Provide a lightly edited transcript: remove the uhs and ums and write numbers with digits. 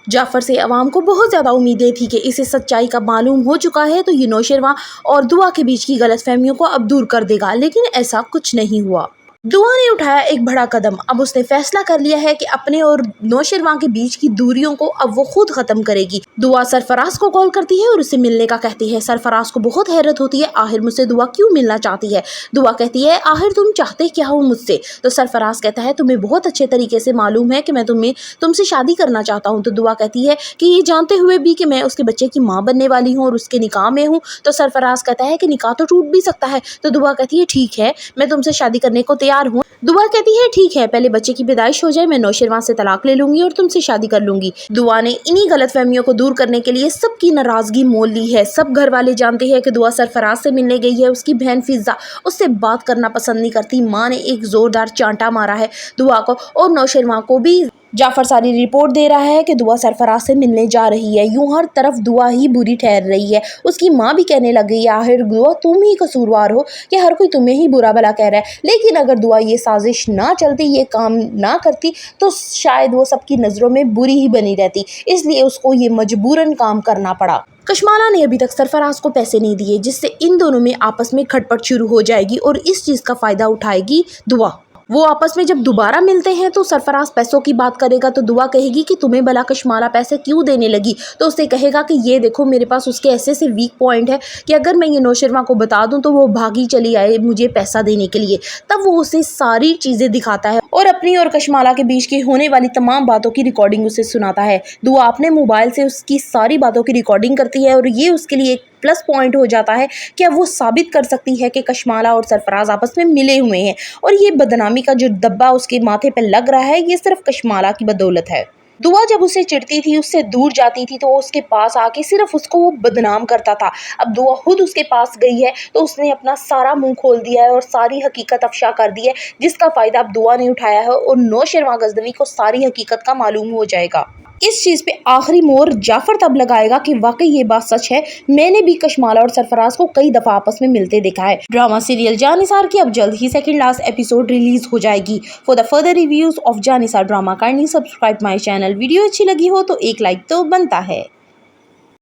जाफर से अवाम को बहुत ज़्यादा उम्मीदें थी कि इसे सच्चाई का मालूम हो चुका है तो ये नौशेरवां और दुआ के बीच की गलतफहमियों को अब दूर कर देगा, लेकिन ऐसा कुछ नहीं हुआ। दुआ ने उठाया एक बड़ा कदम। अब उसने फैसला कर लिया है कि अपने और नौशेरवां के बीच की दूरियों को अब वो खुद खत्म करेगी। दुआ सरफराज को कॉल करती है और उससे मिलने का कहती है। सरफराज को बहुत हैरत होती है, आखिर मुझसे दुआ क्यों मिलना चाहती है। दुआ कहती है, आखिर तुम चाहते क्या हो मुझसे। तो सरफराज कहता है, तुम्हें बहुत अच्छे तरीके से मालूम है कि मैं तुमसे शादी करना चाहता हूँ। तो दुआ कहती है कि ये जानते हुए भी कि मैं उसके बच्चे की माँ बनने वाली हूँ और उसके निकाह में हूँ। तो सरफराज कहता है कि निकाह तो टूट भी सकता है। तो दुआ कहती है, ठीक है, मैं तुमसे शादी करने को तैयार हूँ। दुआ कहती है, ठीक है, पहले बच्चे की पैदाइश हो जाए, मैं नौशेरवां से तलाक ले लूंगी और तुमसे शादी कर लूंगी। दुआ ने इन्हीं गलतफहमियों को दूर करने के लिए सबकी नाराजगी मोल ली है। सब घर वाले जानते हैं कि दुआ सरफराज से मिलने गई है। उसकी बहन फिजा उससे बात करना पसंद नहीं करती। माँ ने एक जोरदार चांटा मारा है दुआ को, और नौशेरवां को भी जाफर सारी रिपोर्ट दे रहा है कि दुआ सरफराज से मिलने जा रही है। यूं हर तरफ दुआ ही बुरी ठहर रही है। उसकी माँ भी कहने लग गई है, आखिर दुआ तुम ही कसूरवार हो कि हर कोई तुम्हें ही बुरा भला कह रहा है। लेकिन अगर दुआ ये साजिश ना चलती, ये काम ना करती, तो शायद वो सबकी नज़रों में बुरी ही बनी रहती। इसलिए उसको ये मजबूरन काम करना पड़ा। कशमाला ने अभी तक सरफराज को पैसे नहीं दिए, जिससे इन दोनों में आपस में खटपट शुरू हो जाएगी और इस चीज़ का फ़ायदा उठाएगी दुआ। वो आपस में जब दोबारा मिलते हैं तो सरफराज पैसों की बात करेगा तो दुआ कहेगी कि तुम्हें भला कशमाला पैसे क्यों देने लगी। तो उससे कहेगा कि ये देखो, मेरे पास उसके ऐसे से वीक पॉइंट है कि अगर मैं ये नौशेरवां को बता दूं तो वो भागी चली आए मुझे पैसा देने के लिए। तब वो उसे सारी चीज़ें दिखाता है और अपनी और कशमाला के बीच की होने वाली तमाम बातों की रिकॉर्डिंग उसे सुनाता है। दुआ अपने मोबाइल से उसकी सारी बातों की रिकॉर्डिंग करती है और ये उसके लिए प्लस पॉइंट हो जाता है कि अब वो साबित कर सकती है कि कशमाला और सरफराज आपस में मिले हुए हैं। और ये बदनामी का जो दब्बा उसके माथे पे लग रहा है, ये सिर्फ कशमाला की बदौलत है। दुआ जब उसे चिढ़ती थी, उससे दूर जाती थी, तो उसके पास आके सिर्फ उसको वो बदनाम करता था। अब दुआ खुद उसके पास गई है तो उसने अपना सारा मुंह खोल दिया है और सारी हकीकत अफशा कर दी है, जिसका फ़ायदा अब दुआ ने उठाया है और नौशेरवां गजनवी को सारी हकीकत का मालूम हो जाएगा। इस चीज़ पे आखिरी मोहर जाफर तब लगाएगा कि वाकई ये बात सच है, मैंने भी कशमाला और सरफराज को कई दफ़ा आपस में मिलते देखा है। ड्रामा सीरियल जानिसार की अब जल्द ही सेकंड लास्ट एपिसोड रिलीज हो जाएगी। For the further reviews of Jaanisar drama kindly subscribe my channel. Video अच्छी लगी हो तो एक लाइक तो बनता है।